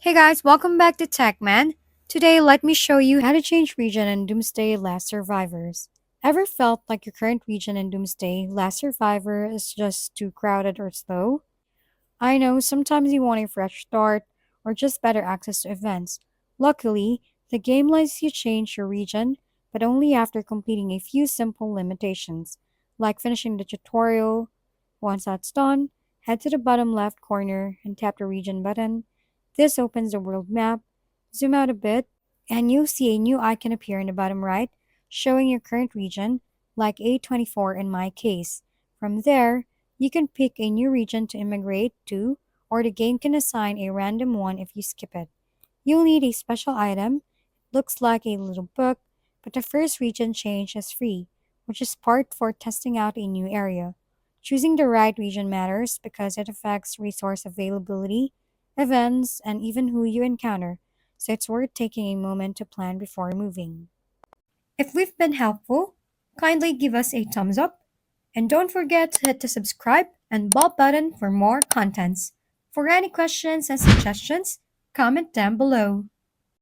Hey guys, welcome back to TechMan. Today, let me show you how to change region in Doomsday Last Survivors. Ever felt like your current region in Doomsday Last Survivor is just too crowded or slow? I know sometimes you want a fresh start or just better access to events. Luckily, the game lets you change your region, but only after completing a few simple limitations, like finishing the tutorial. Once that's done, head to the bottom left corner and tap the region button. This opens the world map. Zoom out a bit, and you'll see a new icon appear in the bottom right, showing your current region, like A24 in my case. From there, you can pick a new region to immigrate to, or the game can assign a random one if you skip it. You'll need a special item. Looks like a little book, but the first region change is free, which is part for testing out a new area. Choosing the right region matters because it affects resource availability, events, and even who you encounter, so it's worth taking a moment to plan before moving. If we've been helpful, kindly give us a thumbs up and don't forget to hit the subscribe and bell button for more contents. For any questions and suggestions, comment down below.